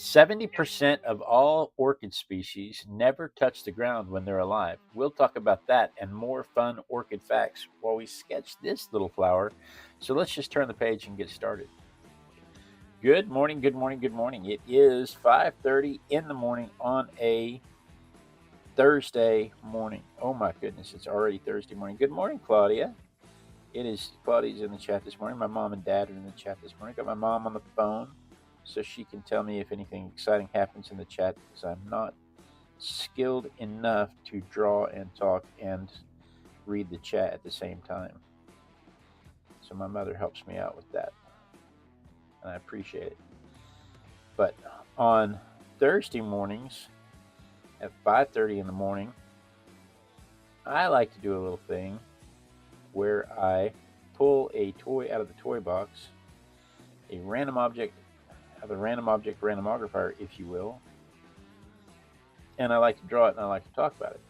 70% of all orchid species never touch the ground when they're alive. We'll talk about that and more fun orchid facts while we sketch this little flower. So let's just turn the page and get started. Good morning, good morning, good morning. It is 5:30 in the morning on a Thursday morning. Oh my goodness, it's already Thursday morning. Good morning, Claudia. Claudia's in the chat this morning. My mom and dad are in the chat this morning. Got my mom on the phone so she can tell me if anything exciting happens in the chat, because I'm not skilled enough to draw and talk and read the chat at the same time. So my mother helps me out with that, and I appreciate it. But on Thursday mornings at 5:30 in the morning, I like to do a little thing where I pull a toy out of the toy box, a random object, the Random Object Randomogrifier, if you will, and I like to draw it and I like to talk about it.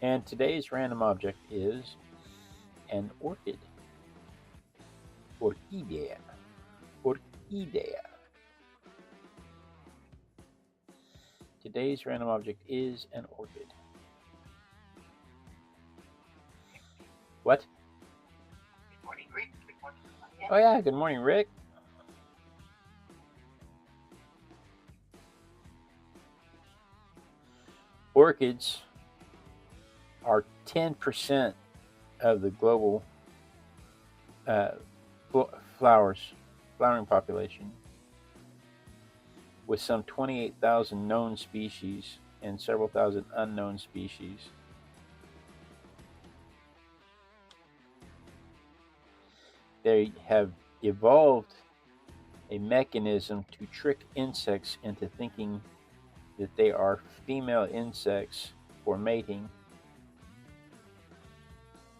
And today's random object is an orchid. Orchidea. Orchidea. Today's random object is an orchid. What? Good morning, Rick. Good morning, Claudia. Oh yeah, good morning, Rick. Orchids are 10% of the global flowering population, with some 28,000 known species and several thousand unknown species. They have evolved a mechanism to trick insects into thinking that they are female insects for mating,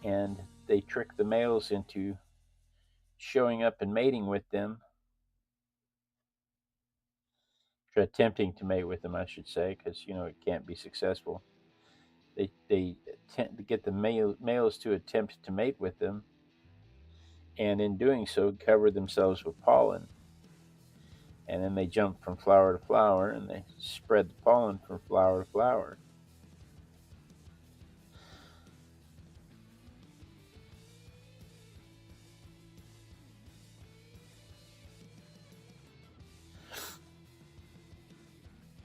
and they trick the males into showing up and mating with them, attempting to mate with them, I should say, because it can't be successful. They tend to get the males to attempt to mate with them, and in doing so cover themselves with pollen, and then they jump from flower to flower and they spread the pollen from flower to flower.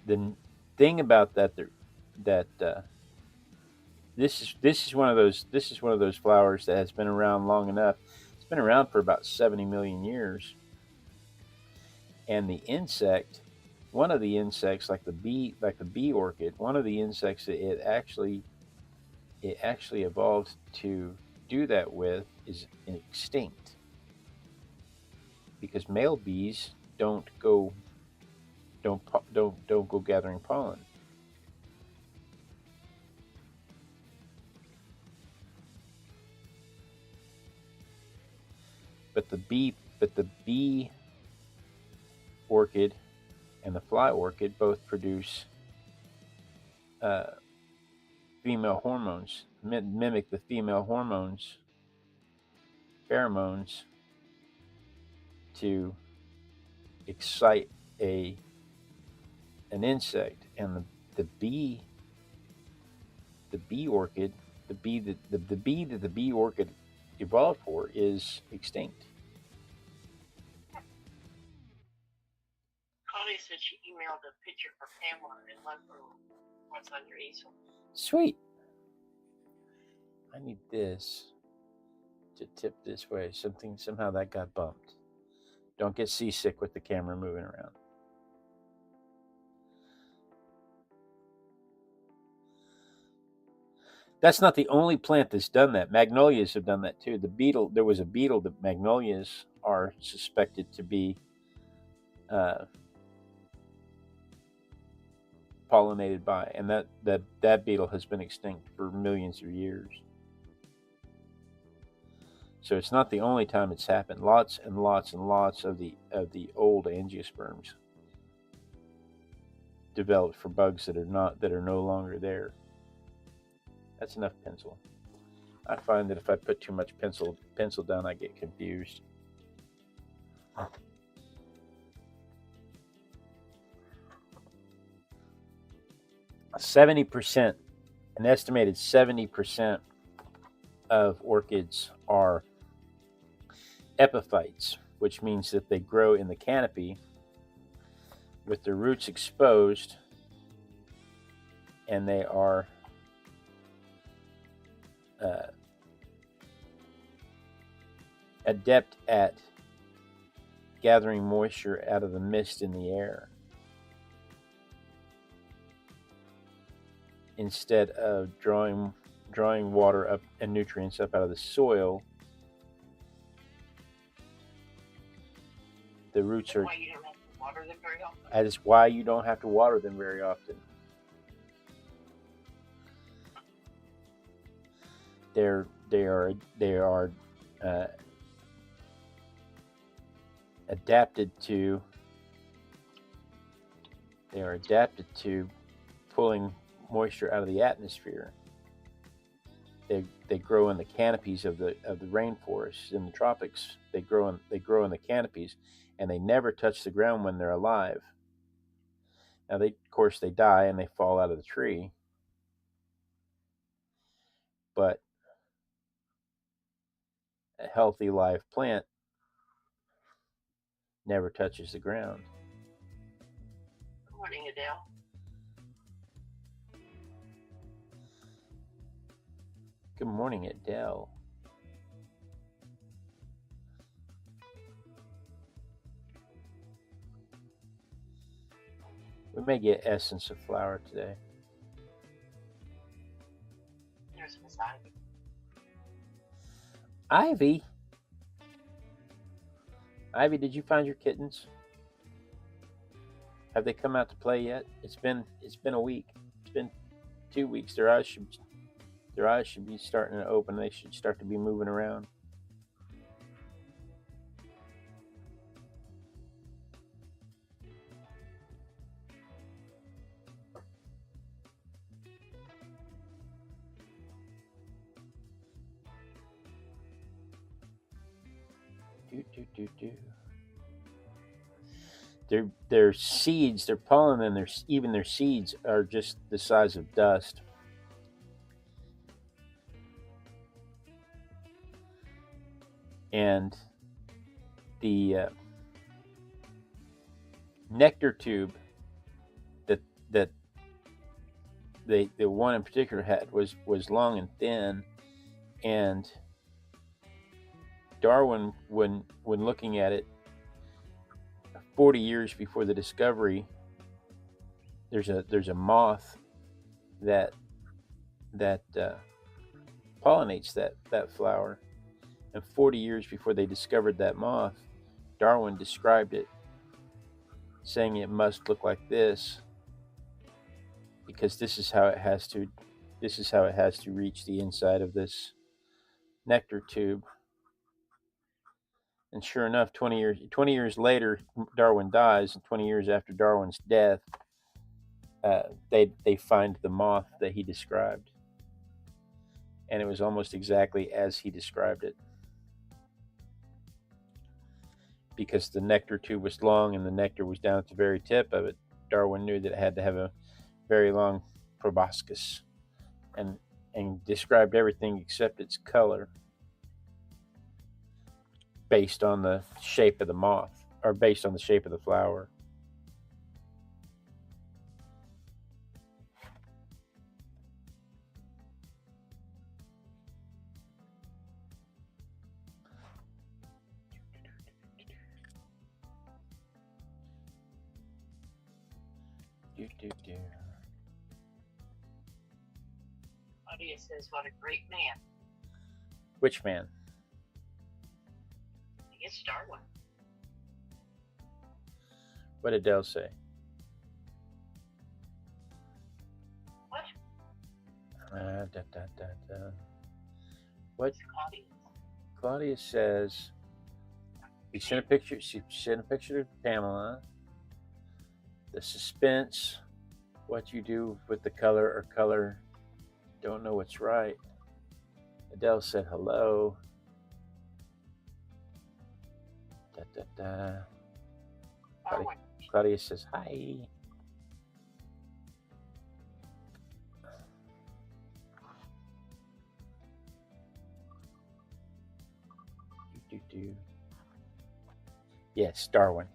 The thing about that this is one of those flowers that has been around long enough. It's been around for about 70 million years. And the insect, one of the insects, like the bee orchid, one of the insects that it actually evolved to do that with is extinct, because male bees don't go gathering pollen. But the bee orchid and the fly orchid both produce female hormones, mimic the female hormones, pheromones, to excite an insect. And the bee orchid, the bee that the bee orchid evolved for is extinct. Claudia said she emailed a picture for Pamela and let her what's on your easel. Sweet. I need this to tip this way. Somehow that got bumped. Don't get seasick with the camera moving around. That's not the only plant that's done that. Magnolias have done that too. There was a beetle that magnolias are suspected to be pollinated by, and that beetle has been extinct for millions of years. So it's not the only time it's happened. Lots and lots and lots of the old angiosperms developed for bugs that are no longer there. That's enough pencil. I find that if I put too much pencil down, I get confused. 70%, an estimated 70% of orchids are epiphytes, which means that they grow in the canopy with their roots exposed, and they are adept at gathering moisture out of the mist in the air instead of drawing water up and nutrients up out of the soil. The roots are. Why you don't have to water them very often? That is why you don't have to water them very often. They are adapted to. They are adapted to pulling moisture out of the atmosphere. They grow in the canopies of the rainforests in the tropics. They grow in the canopies, and they never touch the ground when they're alive. Now, of course, they die and they fall out of the tree, but a healthy live plant never touches the ground. Good morning, Adele. Good morning, Adele. We may get essence of flower today. There's Miss Ivy. Ivy? Ivy, did you find your kittens? Have they come out to play yet? It's been a week. It's been 2 weeks. Their eyes should be starting to open. They should start to be moving around. Their seeds, their pollen, and even their seeds are just the size of dust. And the nectar tube that the one in particular had was long and thin, and Darwin, when looking at it 40 years before the discovery, there's a moth that pollinates that flower, and 40 years before they discovered that moth, Darwin described it, saying it must look like this because this is how it has to reach the inside of this nectar tube. And sure enough, 20 years later, Darwin dies, and 20 years after Darwin's death, they find the moth that he described, and it was almost exactly as he described it, because the nectar tube was long and the nectar was down at the very tip of it. Darwin knew that it had to have a very long proboscis, and described everything except its color based on the shape of the moth, or based on the shape of the flower. Claudia says, what a great man. Which man? I guess Darwin. What did Dell say? What? What? Claudia. Claudia says, she sent a picture to Pamela. The suspense, what you do with the color or color, don't know what's right. Adele said hello. Claudia says hi. Yes, Darwin.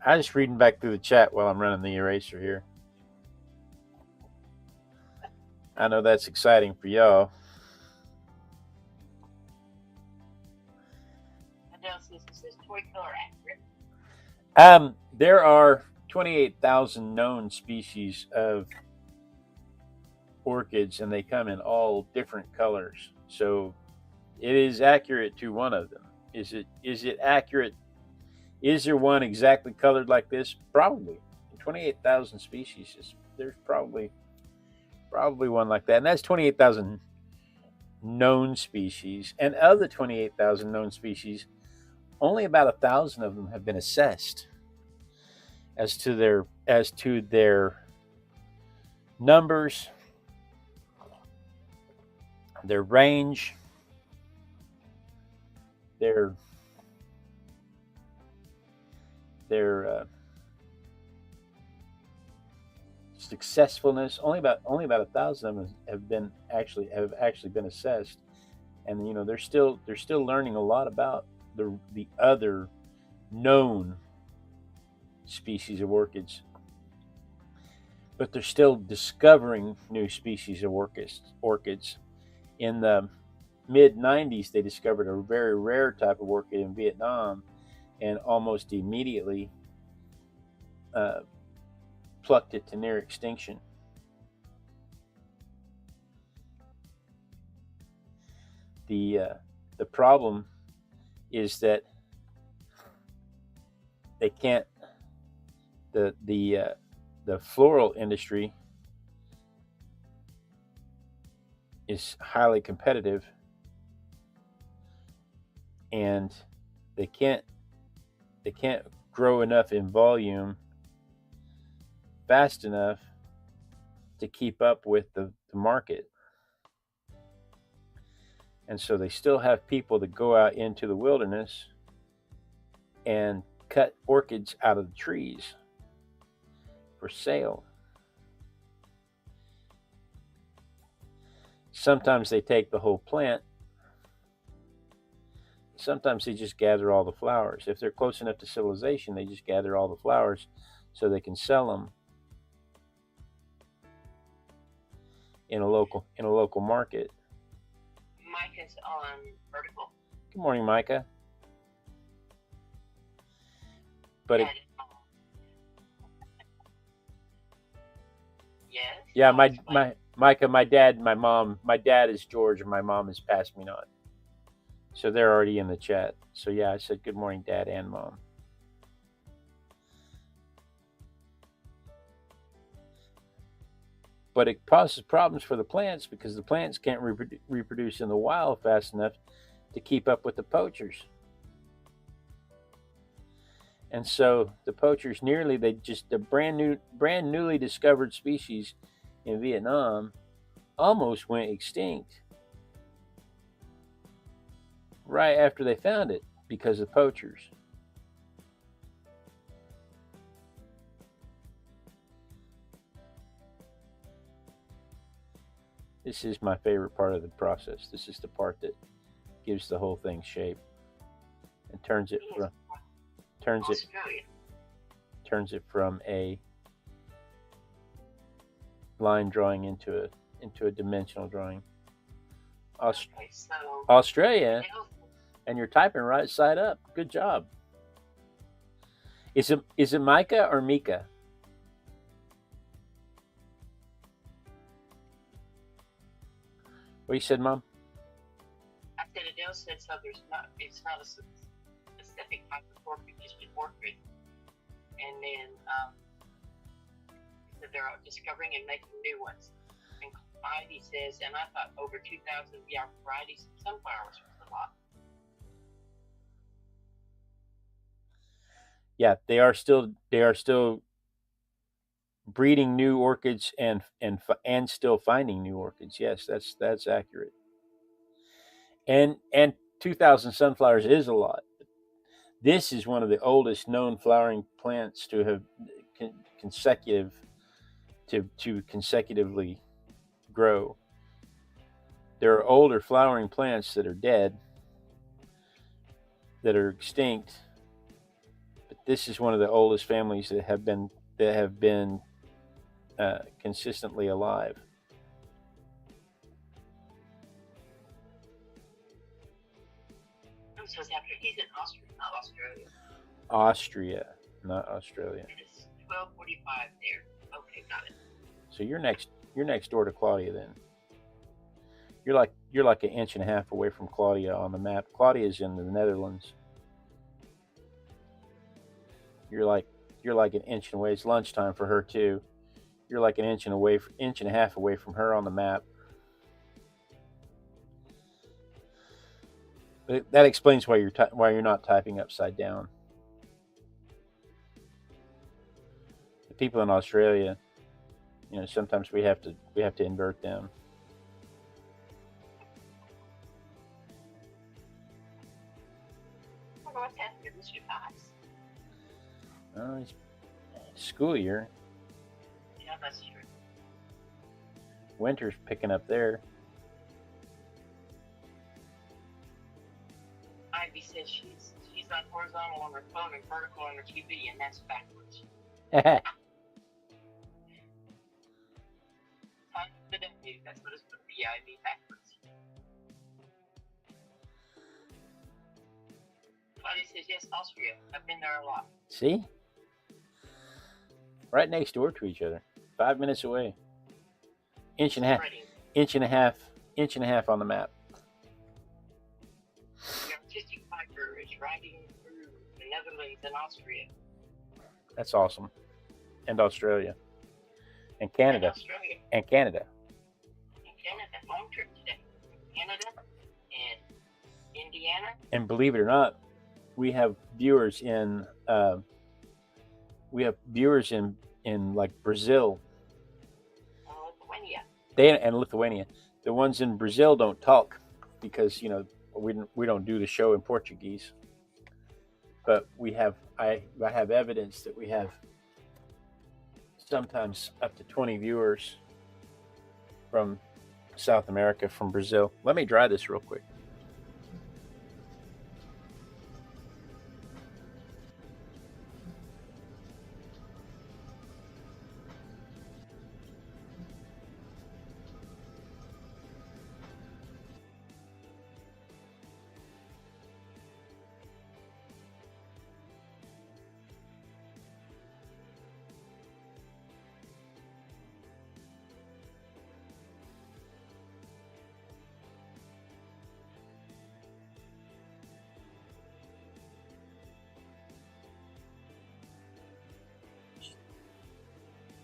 I'm just reading back through the chat while I'm running the eraser here. I know that's exciting for y'all. Adele says, is this toy color accurate? There are 28,000 known species of orchids, and they come in all different colors. So it is accurate to one of them. Is it accurate? Is there one exactly colored like this? Probably. 28,000 species. There's probably one like that, and that's 28,000 known species. And of the 28,000 known species, only about 1,000 of them have been assessed as to their numbers, their range, their successfulness. Only about 1,000 of them have actually been assessed, and they're still learning a lot about the other known species of orchids, but they're still discovering new species of orchids. In the mid 90s, they discovered a very rare type of orchid in Vietnam, and almost immediately plucked it to near extinction. The problem is that they can't. The floral industry is highly competitive, and they can't grow enough in volume fast enough to keep up with the market. And so they still have people that go out into the wilderness and cut orchids out of the trees for sale. Sometimes they take the whole plant. Sometimes they just gather all the flowers. If they're close enough to civilization, they just gather all the flowers so they can sell them in a local market. Micah's on vertical. Good morning, Micah. But yes. Yeah, Micah, my dad is George, and my mom is passed me not. So they're already in the chat. So yeah, I said good morning, Dad and Mom. But it causes problems for the plants because the plants can't reproduce in the wild fast enough to keep up with the poachers. And so the poachers the brand newly discovered species in Vietnam almost went extinct right after they found it because of poachers. This is my favorite part of the process. This is the part that gives the whole thing shape and turns it from a line drawing into a dimensional drawing. Australia, and you're typing right side up. Good job. Is it Micah or Mika? What you said, Mom? I said Adele said so. It's not a specific type of orchid, just an orchid. And then so they're discovering and making new ones. And Heidi says, and I thought over 2,000 varieties of sunflowers was a lot. Yeah, they are still breeding new orchids and still finding new orchids. Yes, that's accurate. And 2,000 sunflowers is a lot. This is one of the oldest known flowering plants to have consecutively grow. There are older flowering plants that are dead, that are extinct, but this is one of the oldest families that have been consistently alive. So it's after he's in Austria, not Australia. Austria, not Australia. It is 12:45 there. Okay, got it. So you're next door to Claudia then. You're like an inch and a half away from Claudia on the map. Claudia's in the Netherlands. You're like an inch away. It's lunchtime for her too. You're like an inch and a half away from her on the map. But that explains why you're not typing upside down. The people in Australia, sometimes we have to invert them. What's happening, Mr. Fox? It's school year. Yeah, that's true. Winter's picking up there. Ivy says she's not horizontal on her phone and vertical on her TV, and that's backwards. That's what it's going to be, Ivy, backwards. Claudia says, yes, Austria. I've been there a lot. See? Right next door to each other. 5 minutes away. Inch and a half on the map. The artistic fiber is riding through the Netherlands and Austria. That's awesome. And Australia. And Canada. And Canada. Long trip today. Canada and Indiana. And believe it or not, we have viewers in like Brazil. Lithuania. And Lithuania. The ones in Brazil don't talk because we don't do the show in Portuguese. But I have evidence that we have sometimes up to 20 viewers from South America, from Brazil. Let me dry this real quick.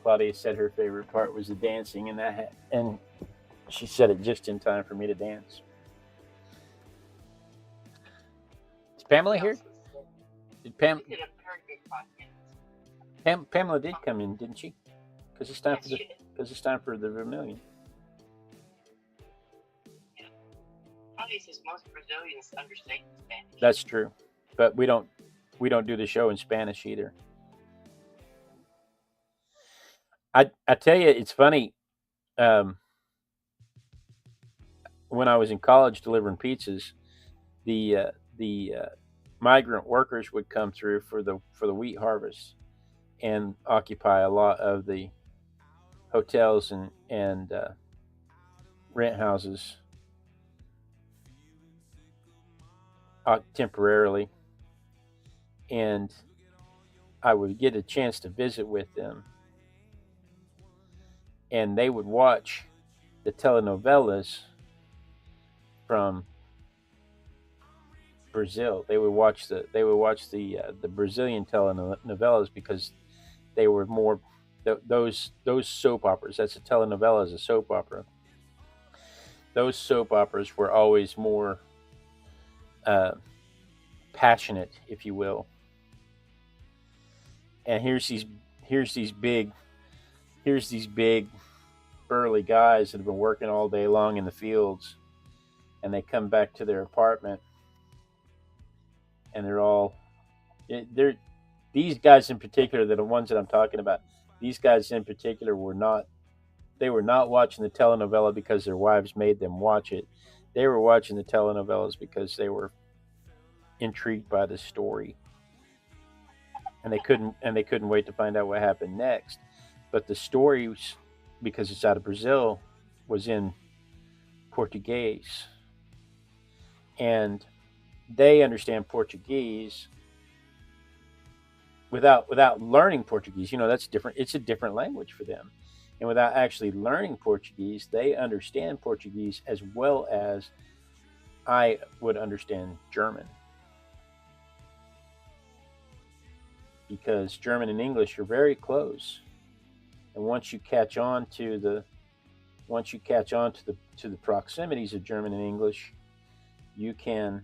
Claudia said her favorite part was the dancing, and she said it just in time for me to dance. Is Pamela here? Did Pamela did come in, didn't she? Because it's time for the vermilion. Yeah. Claudia says most Brazilians understand Spanish. That's true, but we don't do the show in Spanish either. I tell you, it's funny. When I was in college delivering pizzas, the migrant workers would come through for the wheat harvest and occupy a lot of the hotels and rent houses temporarily, and I would get a chance to visit with them. And they would watch the telenovelas from Brazil. They would watch the Brazilian telenovelas because they were more those soap operas. That's a telenovela, is a soap opera. Those soap operas were always more passionate, if you will. And here's these big burly guys that have been working all day long in the fields, and they come back to their apartment, and these guys in particular, that are the ones that I'm talking about. These guys in particular were not watching the telenovela because their wives made them watch it. They were watching the telenovelas because they were intrigued by the story, and they couldn't wait to find out what happened next. But the story, because it's out of Brazil, was in Portuguese, and they understand Portuguese without learning Portuguese. That's different. It's a different language for them, and without actually learning Portuguese, they understand Portuguese as well as I would understand German, because German and English are very close. And once you catch on to the proximities of German and English, you can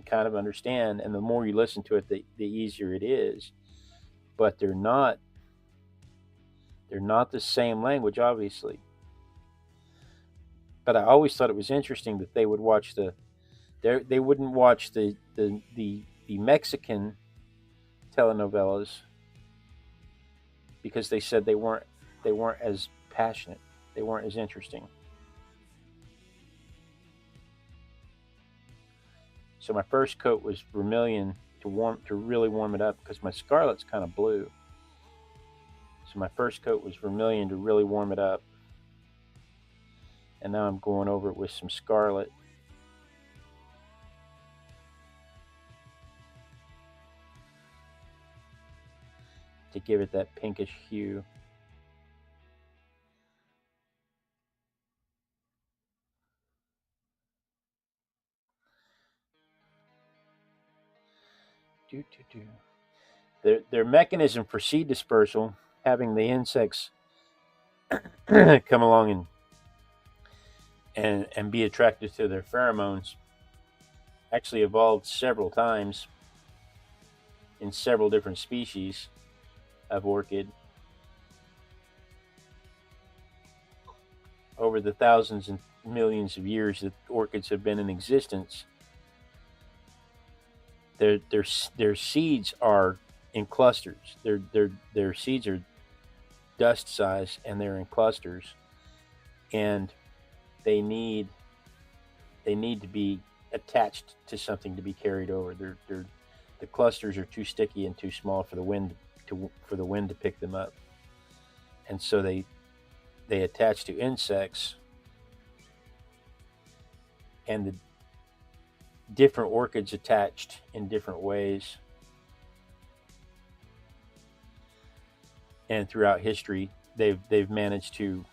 kind of understand. And the more you listen to it, the easier it is. But they're not the same language, obviously. But I always thought it was interesting that they would watch they wouldn't watch the Mexican telenovelas, because they said they weren't as passionate, they weren't as interesting. So my first coat was vermilion to really warm it up, because my scarlet's kind of blue. So my first coat was vermilion to really warm it up, and now I'm going over it with some scarlet. To give it that pinkish hue. Their mechanism for seed dispersal, having the insects come along and be attracted to their pheromones, actually evolved several times in several different species of orchid. Over the thousands and millions of years that orchids have been in existence, their seeds are in clusters. Their seeds are dust size, and they're in clusters, and they need to be attached to something to be carried over. The clusters are too sticky and too small for the wind to pick them up, and so they attach to insects. And the different orchids attached in different ways. And throughout history, they've managed to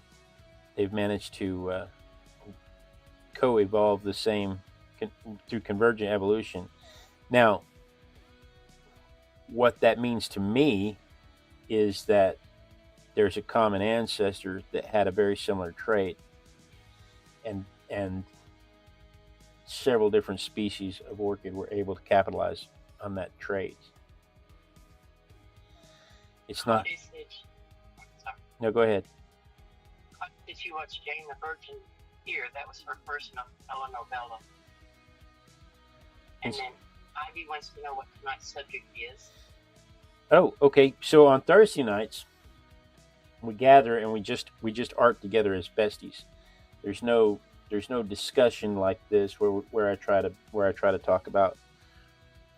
co-evolve the same through convergent evolution. Now, what that means to me is that there's a common ancestor that had a very similar trait, and several different species of orchid were able to capitalize on that trait. It's not. No, go ahead. Did you watch Jane the Virgin here? That was her first telenovela. And then Ivy wants to know what tonight's subject is. Oh, okay. So on Thursday nights, we gather and we just art together as besties. There's no discussion like this where I try to talk about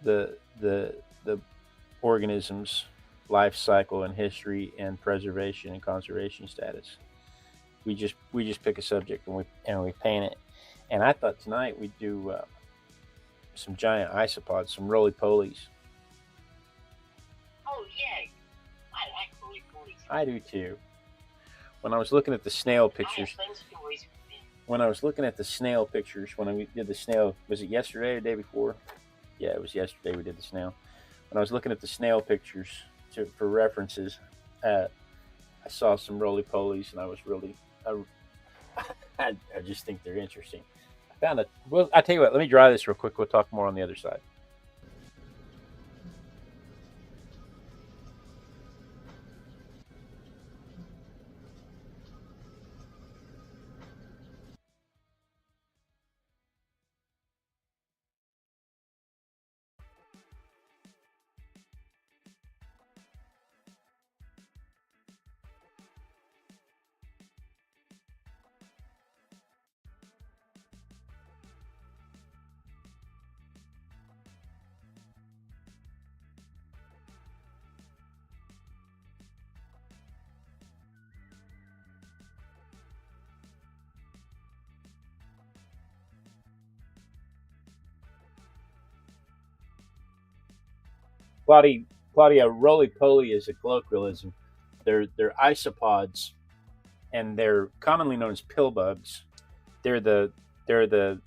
the organism's life cycle and history and preservation and conservation status. We just pick a subject and we paint it. And I thought tonight we'd do some giant isopods, some roly-polies. Oh yay! I like roly-polies. I do too. When I was looking at the snail pictures, when I we did the snail, was it yesterday or the day before? Yeah, it was yesterday we did the snail. When I was looking at the snail pictures for references, I saw some roly-polies, and I was really, I just think they're interesting. I found it. Well, I tell you what. Let me dry this real quick. We'll talk more on the other side. Claudia, roly-poly is a colloquialism. They're isopods, and they're commonly known as pill bugs. They're the they're the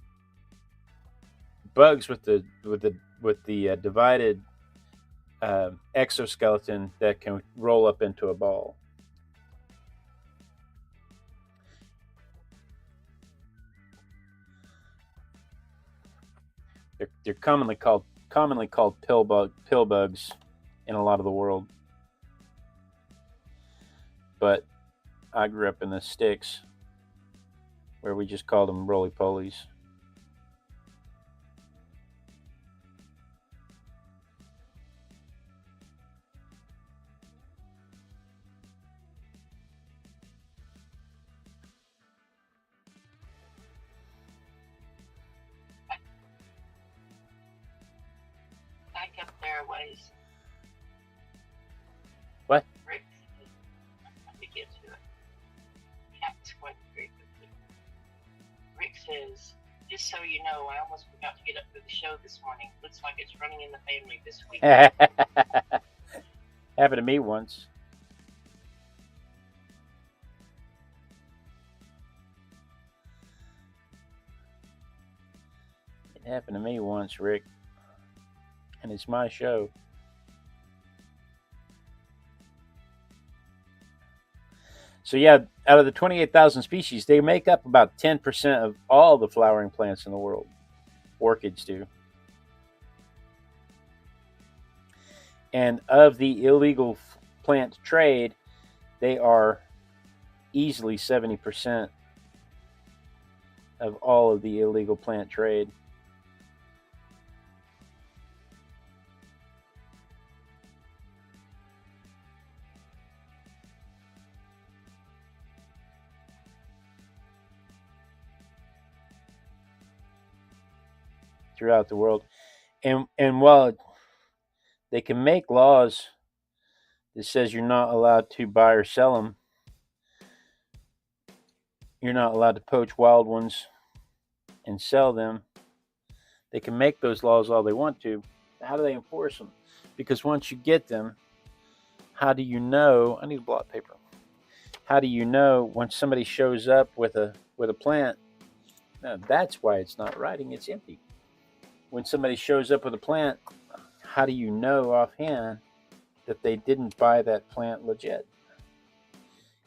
bugs with the divided exoskeleton that can roll up into a ball. They're commonly called pill bugs in a lot of the world. But I grew up in the sticks where we just called them roly polies. Back up there a ways. What? Rick, let me get to it. Cat's quite frequently. Rick says, just so you know, I almost forgot to get up for the show this morning. Looks like it's running in the family this week. Happened to me once. It happened to me once, Rick. And it's my show. So yeah, out of the 28,000 species, they make up about 10% of all the flowering plants in the world. Orchids do. And of the illegal plant trade, they are easily 70% of all of the illegal plant trade. Throughout the world. And while they can make laws that says you're not allowed to buy or sell them, you're not allowed to poach wild ones and sell them. They can make those laws all they want to. How do they enforce them? Because once you get them, how do you know? I need a blot paper. How do you know when somebody shows up with a plant? No, that's why it's not writing. It's empty. When somebody shows up with a plant, how do you know offhand that they didn't buy that plant legit?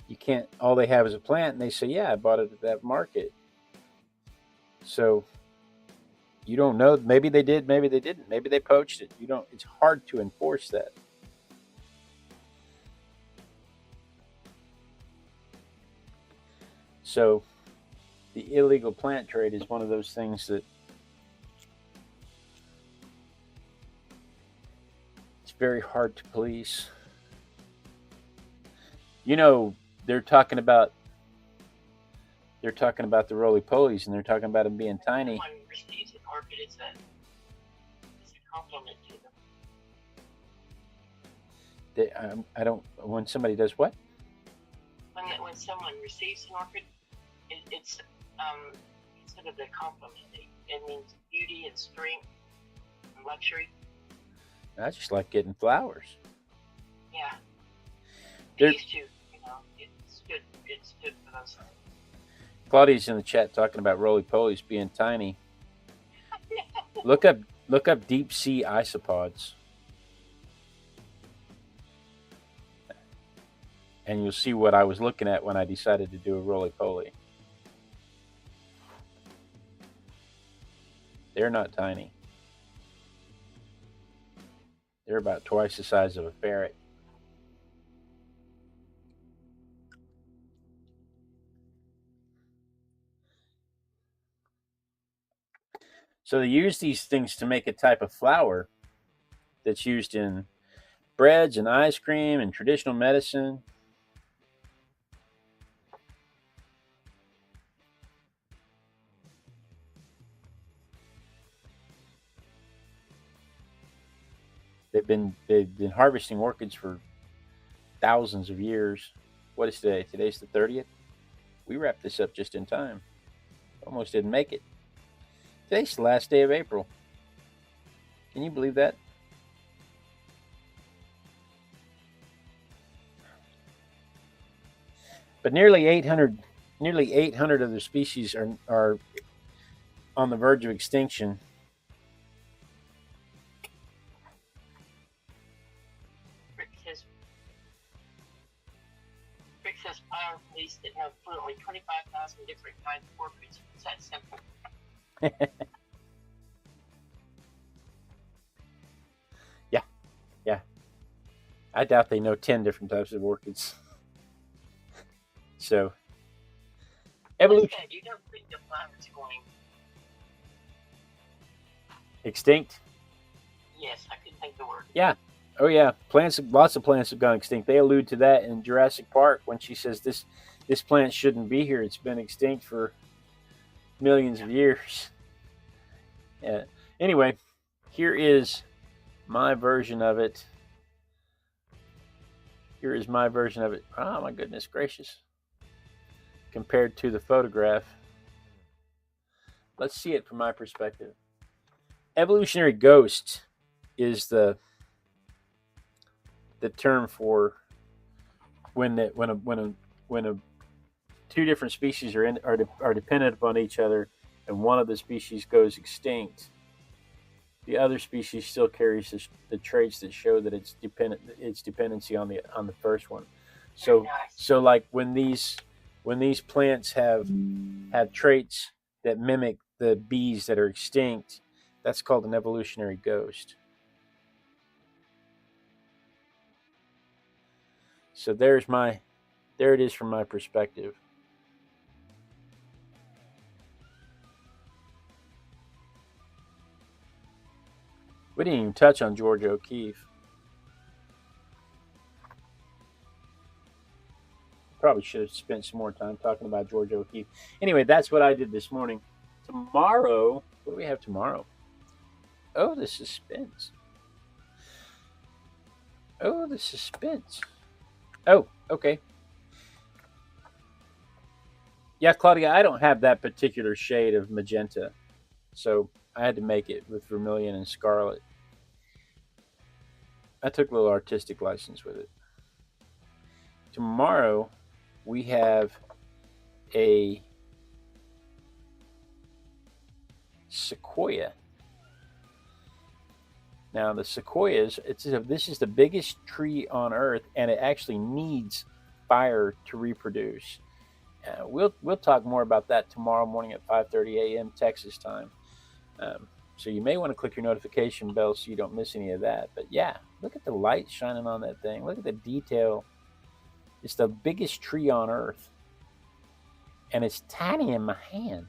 You can't. All they have is a plant, and they say, "Yeah, I bought it at that market." So you don't know. Maybe they did. Maybe they didn't. Maybe they poached it. You don't. It's hard to enforce that. So the illegal plant trade is one of those things that it's very hard to police. You know, they're talking about the roly polies, and they're talking about them being tiny. Someone receives an orchid, it's a compliment to them. I don't. When somebody does what? When someone receives an orchid, it's considered a compliment. It means beauty and strength and luxury. I just like getting flowers. Yeah. They're, Used to, it's good. It's good for those things. Claudia's in the chat talking about roly polies being tiny. Look up deep sea isopods, and you'll see what I was looking at when I decided to do a roly poly. They're not tiny. They're about twice the size of a ferret. So they use these things to make a type of flour that's used in breads and ice cream and traditional medicine. They've been harvesting orchids for thousands of years. What is today? Today's the 30th. We wrapped this up just in time. Almost didn't make it. Today's the last day of April. Can you believe that? But nearly 800 of the species are on the verge of extinction. Rick says police that know fluently 25,000 different kinds of orchids. It's that simple. Yeah. I doubt they know 10 different types of orchids. So, evolution. You don't think the flower's going extinct? Yes, I couldn't think the word. Yeah. Oh yeah. Lots of plants have gone extinct. They allude to that in Jurassic Park when she says this plant shouldn't be here. It's been extinct for millions of years. Yeah. Anyway, here is my version of it. Oh my goodness gracious. Compared to the photograph. Let's see it from my perspective. Evolutionary ghost is the term for when two different species are dependent upon each other, and one of the species goes extinct. The other species still carries the traits that show that its dependency on the first one. So like when these plants have traits that mimic the bees that are extinct, that's called an evolutionary ghost. So there it is from my perspective. We didn't even touch on George O'Keeffe. Probably should have spent some more time talking about George O'Keeffe. Anyway, that's what I did this morning. Tomorrow, what do we have tomorrow? Oh, the suspense. Oh, okay. Yeah, Claudia, I don't have that particular shade of magenta, so I had to make it with vermilion and scarlet. I took a little artistic license with it. Tomorrow, we have a sequoia. Now, the sequoias, this is the biggest tree on Earth, and it actually needs fire to reproduce. We'll talk more about that tomorrow morning at 5:30 a.m. Texas time. So you may want to click your notification bell so you don't miss any of that. But yeah, look at the light shining on that thing. Look at the detail. It's the biggest tree on Earth, and it's tiny in my hand.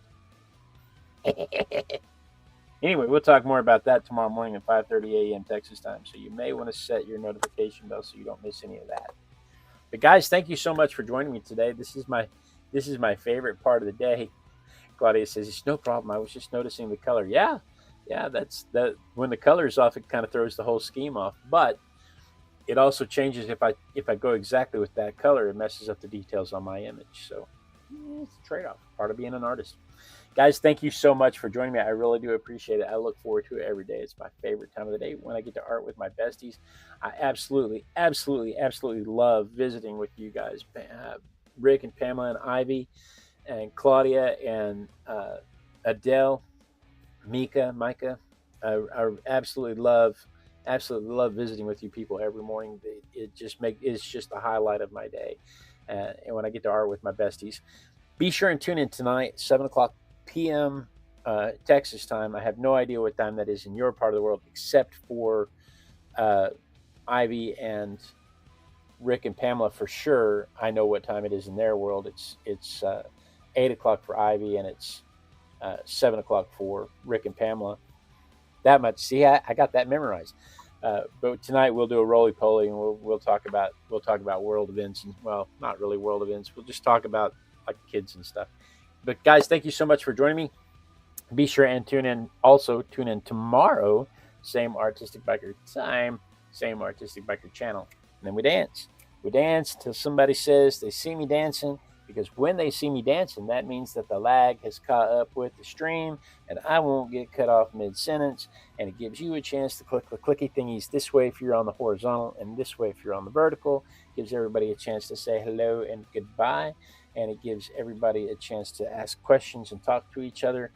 Anyway, we'll talk more about that tomorrow morning at 5:30 a.m. Texas time. So you may want to set your notification bell so you don't miss any of that. But guys, thank you so much for joining me today. This is my favorite part of the day. Claudia says, it's no problem. I was just noticing the color. Yeah, that's when the color is off, it kind of throws the whole scheme off. But it also changes if I go exactly with that color, it messes up the details on my image. So it's a trade-off, part of being an artist. Guys, thank you so much for joining me. I really do appreciate it. I look forward to it every day. It's my favorite time of the day when I get to art with my besties. I absolutely love visiting with you guys, Rick and Pamela and Ivy and Claudia and Adele, Micah. I absolutely love visiting with you people every morning. It's just the highlight of my day. And when I get to art with my besties, be sure and tune in tonight, 7:00 p.m. Texas time. I have no idea what time that is in your part of the world, except for Ivy and Rick and Pamela for sure. I know what time it is in their world. It's 8:00 for Ivy, and it's 7:00 for Rick and Pamela. That much. See, I got that memorized. But tonight we'll do a roly poly, and we'll talk about world events, and well, not really world events. We'll just talk about like kids and stuff. But guys, thank you so much for joining me. Be sure and tune in. Also tune in tomorrow, same Artistic Biker time, same Artistic Biker channel, and then we dance. We dance till somebody says they see me dancing. because when they see me dancing, that means that the lag has caught up with the stream and I won't get cut off mid-sentence. And it gives you a chance to click the clicky thingies this way if you're on the horizontal and this way if you're on the vertical. Gives everybody a chance to say hello and goodbye. And it gives everybody a chance to ask questions and talk to each other.